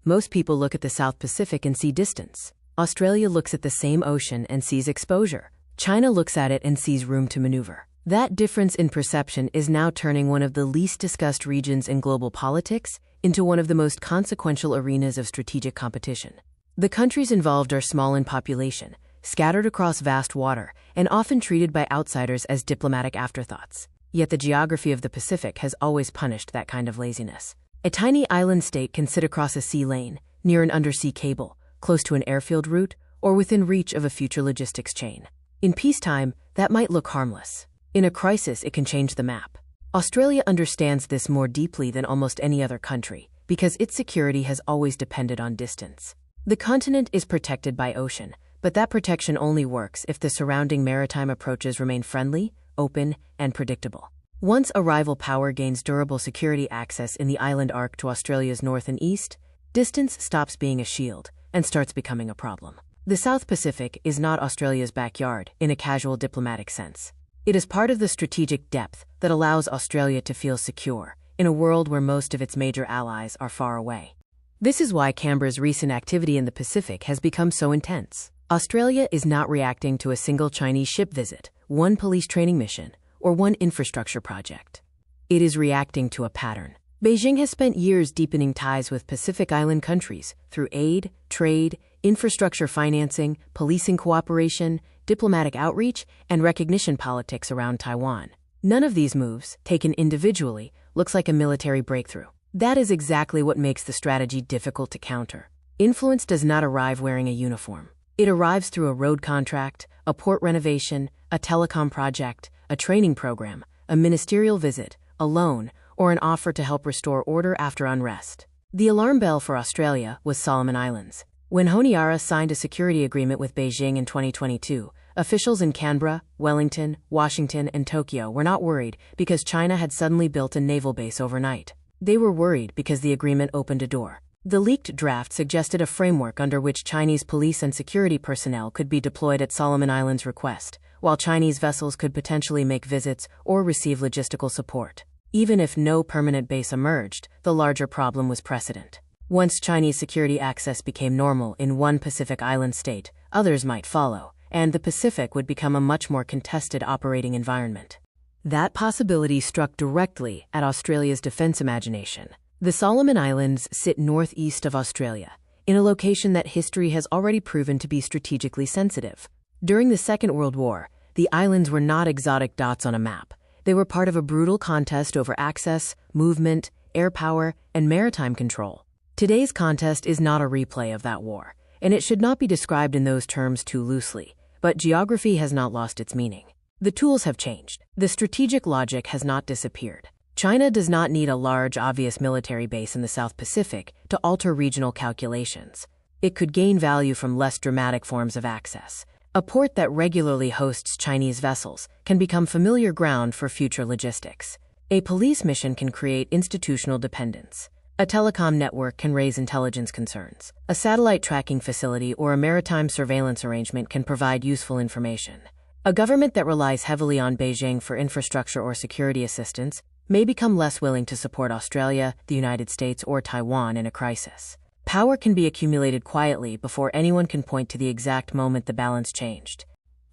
Most people look at the South Pacific and see distance. Australia looks at the same ocean and sees exposure. China looks at it and sees room to maneuver. That difference in perception is now turning one of the least discussed regions in global politics into one of the most consequential arenas of strategic competition. The countries involved are small in population, scattered across vast water, and often treated by outsiders as diplomatic afterthoughts. Yet the geography of the Pacific has always punished that kind of laziness. A tiny island state can sit across a sea lane, near an undersea cable, close to an airfield route, or within reach of a future logistics chain. In peacetime, that might look harmless. In a crisis, it can change the map. Australia understands this more deeply than almost any other country, because its security has always depended on distance. The continent is protected by ocean, but that protection only works if the surrounding maritime approaches remain friendly, open, and predictable. Once a rival power gains durable security access in the island arc to Australia's north and east, distance stops being a shield and starts becoming a problem. The South Pacific is not Australia's backyard in a casual diplomatic sense. It is part of the strategic depth that allows Australia to feel secure in a world where most of its major allies are far away. This is why Canberra's recent activity in the Pacific has become so intense. Australia is not reacting to a single Chinese ship visit, one police training mission, or one infrastructure project. It is reacting to a pattern. Beijing has spent years deepening ties with Pacific Island countries through aid, trade, infrastructure financing, policing cooperation, diplomatic outreach, and recognition politics around Taiwan. None of these moves, taken individually, looks like a military breakthrough. That is exactly what makes the strategy difficult to counter. Influence does not arrive wearing a uniform. It arrives through a road contract, a port renovation, a telecom project, a training program, a ministerial visit, a loan, or an offer to help restore order after unrest. The alarm bell for Australia was Solomon Islands. When Honiara signed a security agreement with Beijing in 2022, officials in Canberra, Wellington, Washington, and Tokyo were not worried because China had suddenly built a naval base overnight. They were worried because the agreement opened a door. The leaked draft suggested a framework under which Chinese police and security personnel could be deployed at Solomon Islands' request, while Chinese vessels could potentially make visits or receive logistical support. Even if no permanent base emerged, the larger problem was precedent. Once Chinese security access became normal in one Pacific island state, others might follow, and the Pacific would become a much more contested operating environment. That possibility struck directly at Australia's defense imagination. The Solomon Islands sit northeast of Australia, in a location that history has already proven to be strategically sensitive. During the Second World War, the islands were not exotic dots on a map. They were part of a brutal contest over access, movement, air power, and maritime control. Today's contest is not a replay of that war, and it should not be described in those terms too loosely, but geography has not lost its meaning. The tools have changed. The strategic logic has not disappeared. China does not need a large, obvious military base in the South Pacific to alter regional calculations. It could gain value from less dramatic forms of access. A port that regularly hosts Chinese vessels can become familiar ground for future logistics. A police mission can create institutional dependence. A telecom network can raise intelligence concerns. A satellite tracking facility or a maritime surveillance arrangement can provide useful information. A government that relies heavily on Beijing for infrastructure or security assistance may become less willing to support Australia, the United States, or Taiwan in a crisis. Power can be accumulated quietly before anyone can point to the exact moment the balance changed.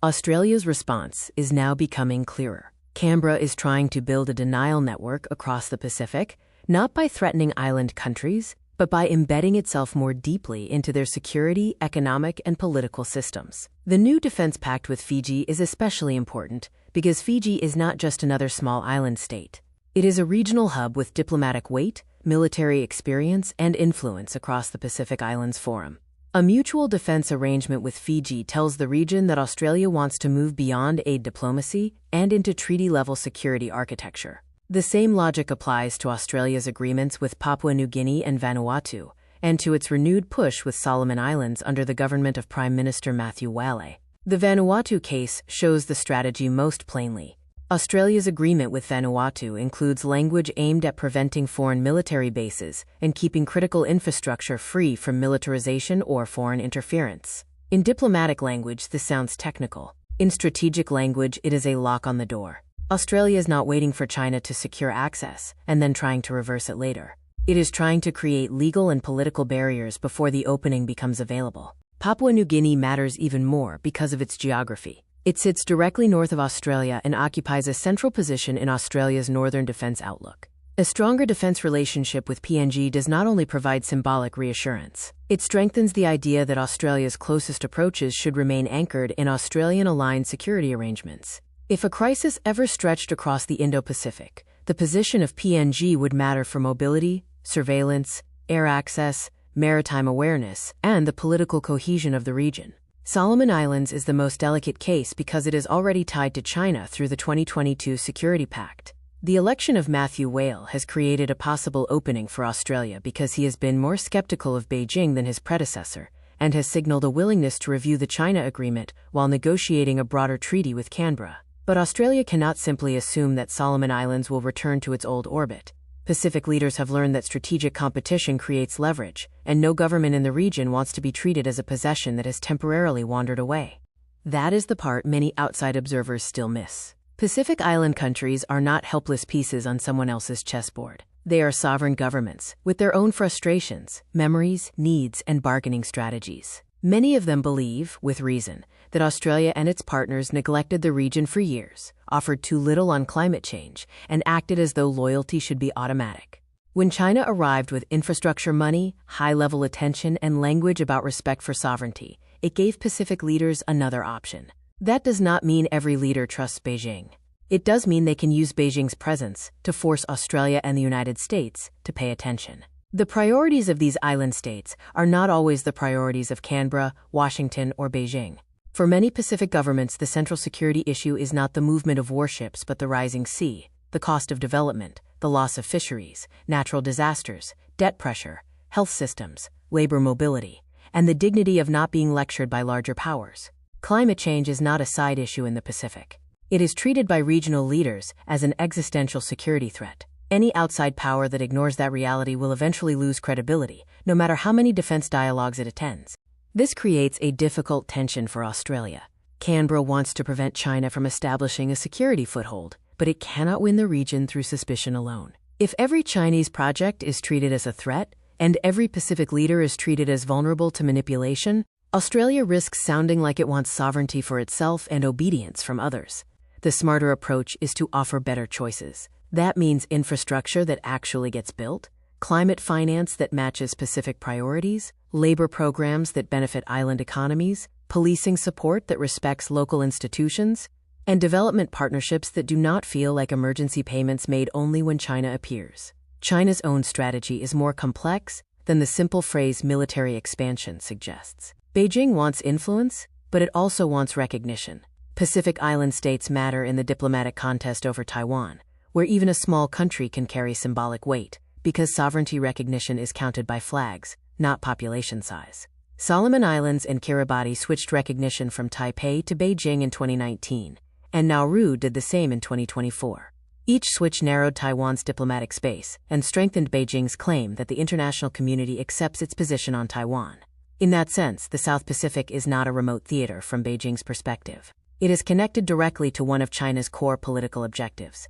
Australia's response is now becoming clearer. Canberra is trying to build a denial network across the Pacific, not by threatening island countries, but by embedding itself more deeply into their security, economic, and political systems. The new defense pact with Fiji is especially important because Fiji is not just another small island state. It is a regional hub with diplomatic weight, military experience, and influence across the Pacific Islands Forum. A mutual defense arrangement with Fiji tells the region that Australia wants to move beyond aid diplomacy and into treaty-level security architecture. The same logic applies to Australia's agreements with Papua New Guinea and Vanuatu, and to its renewed push with Solomon Islands under the government of Prime Minister Matthew Wale. The Vanuatu case shows the strategy most plainly. Australia's agreement with Vanuatu includes language aimed at preventing foreign military bases and keeping critical infrastructure free from militarization or foreign interference. In diplomatic language, this sounds technical. In strategic language, it is a lock on the door. Australia is not waiting for China to secure access and then trying to reverse it later. It is trying to create legal and political barriers before the opening becomes available. Papua New Guinea matters even more because of its geography. It sits directly north of Australia and occupies a central position in Australia's northern defense outlook. A stronger defense relationship with PNG does not only provide symbolic reassurance, it strengthens the idea that Australia's closest approaches should remain anchored in Australian-aligned security arrangements. If a crisis ever stretched across the Indo-Pacific, the position of PNG would matter for mobility, surveillance, air access, maritime awareness, and the political cohesion of the region. Solomon Islands is the most delicate case because it is already tied to China through the 2022 Security Pact. The election of Matthew Whale has created a possible opening for Australia because he has been more skeptical of Beijing than his predecessor, and has signaled a willingness to review the China agreement while negotiating a broader treaty with Canberra. But Australia cannot simply assume that Solomon Islands will return to its old orbit. Pacific leaders have learned that strategic competition creates leverage, and no government in the region wants to be treated as a possession that has temporarily wandered away. That is the part many outside observers still miss. Pacific Island countries are not helpless pieces on someone else's chessboard. They are sovereign governments, with their own frustrations, memories, needs, and bargaining strategies. Many of them believe, with reason, that Australia and its partners neglected the region for years, offered too little on climate change, and acted as though loyalty should be automatic. When China arrived with infrastructure money, high-level attention, and language about respect for sovereignty, it gave Pacific leaders another option. That does not mean every leader trusts Beijing. It does mean they can use Beijing's presence to force Australia and the United States to pay attention. The priorities of these island states are not always the priorities of Canberra, Washington, or Beijing. For many Pacific governments, the central security issue is not the movement of warships but the rising sea, the cost of development, the loss of fisheries, natural disasters, debt pressure, health systems, labor mobility, and the dignity of not being lectured by larger powers. Climate change is not a side issue in the Pacific. It is treated by regional leaders as an existential security threat. Any outside power that ignores that reality will eventually lose credibility, no matter how many defense dialogues it attends. This creates a difficult tension for Australia. Canberra wants to prevent China from establishing a security foothold, but it cannot win the region through suspicion alone. If every Chinese project is treated as a threat, and every Pacific leader is treated as vulnerable to manipulation, Australia risks sounding like it wants sovereignty for itself and obedience from others. The smarter approach is to offer better choices. That means infrastructure that actually gets built, climate finance that matches Pacific priorities, labor programs that benefit island economies, policing support that respects local institutions, and development partnerships that do not feel like emergency payments made only when China appears. China's own strategy is more complex than the simple phrase military expansion suggests. Beijing wants influence, but it also wants recognition. Pacific Island states matter in the diplomatic contest over Taiwan, where even a small country can carry symbolic weight, because sovereignty recognition is counted by flags, not population size. Solomon Islands and Kiribati switched recognition from Taipei to Beijing in 2019, and Nauru did the same in 2024. Each switch narrowed Taiwan's diplomatic space and strengthened Beijing's claim that the international community accepts its position on Taiwan. In that sense, the South Pacific is not a remote theater from Beijing's perspective. It is connected directly to one of China's core political objectives.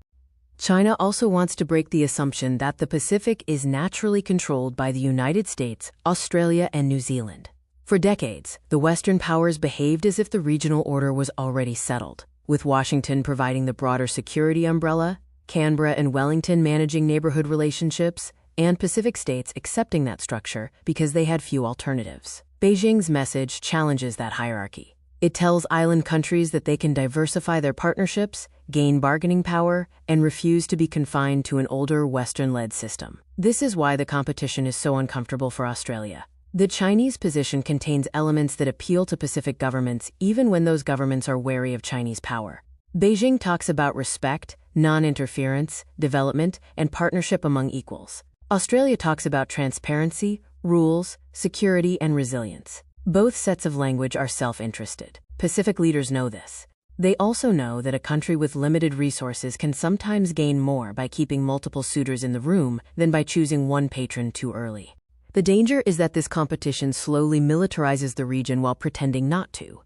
China also wants to break the assumption that the Pacific is naturally controlled by the United States, Australia, and New Zealand. For decades, the Western powers behaved as if the regional order was already settled, with Washington providing the broader security umbrella, Canberra and Wellington managing neighborhood relationships, and Pacific states accepting that structure because they had few alternatives. Beijing's message challenges that hierarchy. It tells island countries that they can diversify their partnerships, gain bargaining power, and refuse to be confined to an older Western-led system. This is why the competition is so uncomfortable for Australia. The Chinese position contains elements that appeal to Pacific governments even when those governments are wary of Chinese power. Beijing talks about respect, non-interference, development, and partnership among equals. Australia talks about transparency, rules, security, and resilience. Both sets of language are self-interested. Pacific leaders know this. They also know that a country with limited resources can sometimes gain more by keeping multiple suitors in the room than by choosing one patron too early. The danger is that this competition slowly militarizes the region while pretending not to.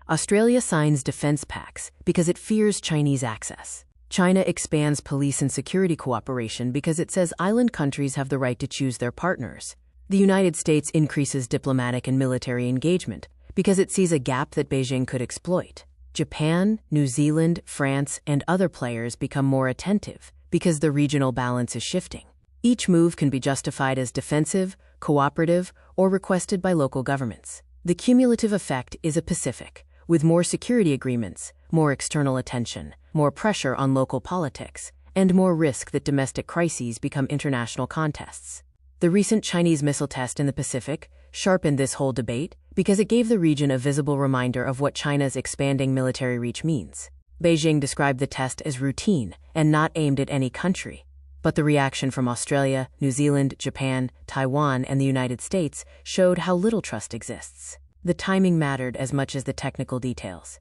Australia signs defense pacts because it fears Chinese access. China expands police and security cooperation because it says island countries have the right to choose their partners. The United States increases diplomatic and military engagement because it sees a gap that Beijing could exploit. Japan, New Zealand, France, and other players become more attentive because the regional balance is shifting. Each move can be justified as defensive, cooperative, or requested by local governments. The cumulative effect is a Pacific, with more security agreements, more external attention, more pressure on local politics, and more risk that domestic crises become international contests. The recent Chinese missile test in the Pacific sharpened this whole debate because it gave the region a visible reminder of what China's expanding military reach means. Beijing described the test as routine and not aimed at any country. But the reaction from Australia, New Zealand, Japan, Taiwan, and the United States showed how little trust exists. The timing mattered as much as the technical details.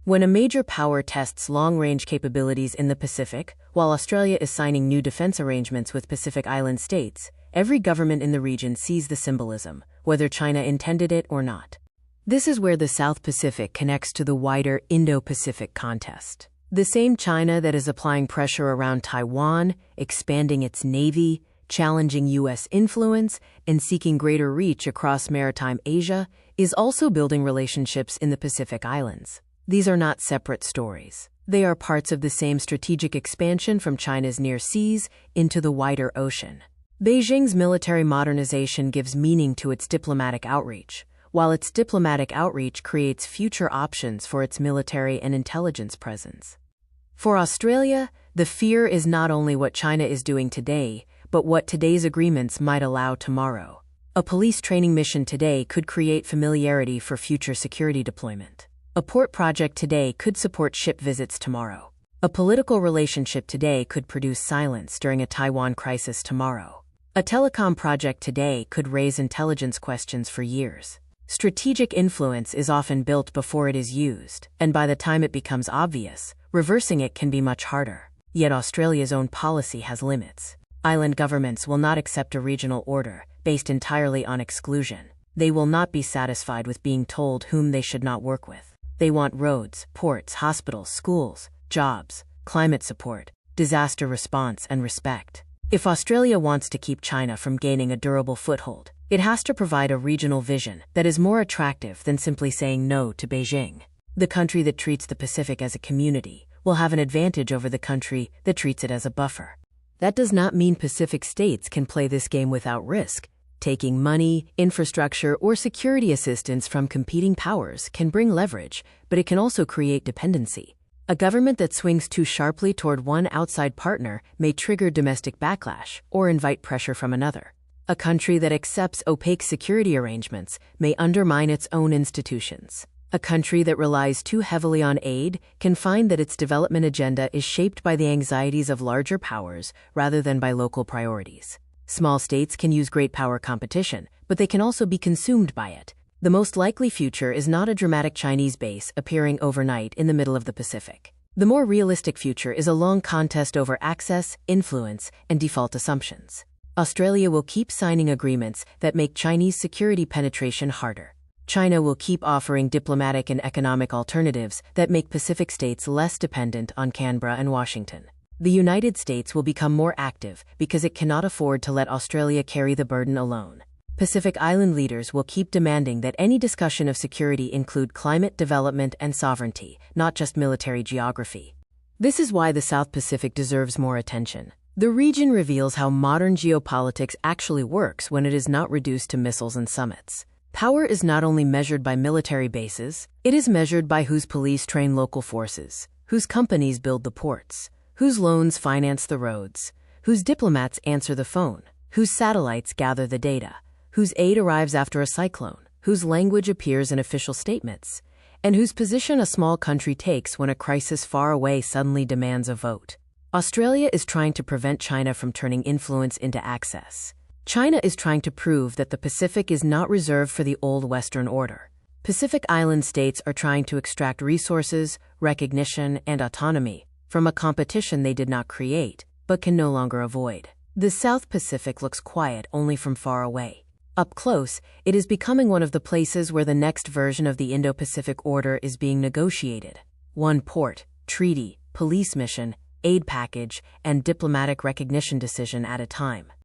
When a major power tests long-range capabilities in the Pacific, while Australia is signing new defense arrangements with Pacific Island states, every government in the region sees the symbolism, whether China intended it or not. This is where the South Pacific connects to the wider Indo-Pacific contest. The same China that is applying pressure around Taiwan, expanding its navy, challenging U.S. influence, and seeking greater reach across maritime Asia, is also building relationships in the Pacific Islands. These are not separate stories. They are parts of the same strategic expansion from China's near seas into the wider ocean. Beijing's military modernization gives meaning to its diplomatic outreach, while its diplomatic outreach creates future options for its military and intelligence presence. For Australia, the fear is not only what China is doing today, but what today's agreements might allow tomorrow. A police training mission today could create familiarity for future security deployment. A port project today could support ship visits tomorrow. A political relationship today could produce silence during a Taiwan crisis tomorrow. A telecom project today could raise intelligence questions for years. Strategic influence is often built before it is used, and by the time it becomes obvious, reversing it can be much harder. Yet Australia's own policy has limits. Island governments will not accept a regional order based entirely on exclusion. They will not be satisfied with being told whom they should not work with. They want roads, ports, hospitals, schools, jobs, climate support, disaster response, and respect. If Australia wants to keep China from gaining a durable foothold, it has to provide a regional vision that is more attractive than simply saying no to Beijing. The country that treats the Pacific as a community will have an advantage over the country that treats it as a buffer. That does not mean Pacific states can play this game without risk. Taking money, infrastructure, or security assistance from competing powers can bring leverage, but it can also create dependency. A government that swings too sharply toward one outside partner may trigger domestic backlash or invite pressure from another. A country that accepts opaque security arrangements may undermine its own institutions. A country that relies too heavily on aid can find that its development agenda is shaped by the anxieties of larger powers rather than by local priorities. Small states can use great power competition, but they can also be consumed by it. The most likely future is not a dramatic Chinese base appearing overnight in the middle of the Pacific. The more realistic future is a long contest over access, influence, and default assumptions. Australia will keep signing agreements that make Chinese security penetration harder. China will keep offering diplomatic and economic alternatives that make Pacific states less dependent on Canberra and Washington. The United States will become more active because it cannot afford to let Australia carry the burden alone. Pacific Island leaders will keep demanding that any discussion of security include climate development and sovereignty, not just military geography. This is why the South Pacific deserves more attention. The region reveals how modern geopolitics actually works when it is not reduced to missiles and summits. Power is not only measured by military bases, it is measured by whose police train local forces, whose companies build the ports, whose loans finance the roads, whose diplomats answer the phone, whose satellites gather the data, whose aid arrives after a cyclone, whose language appears in official statements, and whose position a small country takes when a crisis far away suddenly demands a vote. Australia is trying to prevent China from turning influence into access. China is trying to prove that the Pacific is not reserved for the old Western order. Pacific Island states are trying to extract resources, recognition, and autonomy from a competition they did not create, but can no longer avoid. The South Pacific looks quiet only from far away. Up close, it is becoming one of the places where the next version of the Indo-Pacific order is being negotiated. One port, treaty, police mission, aid package, and diplomatic recognition decision at a time.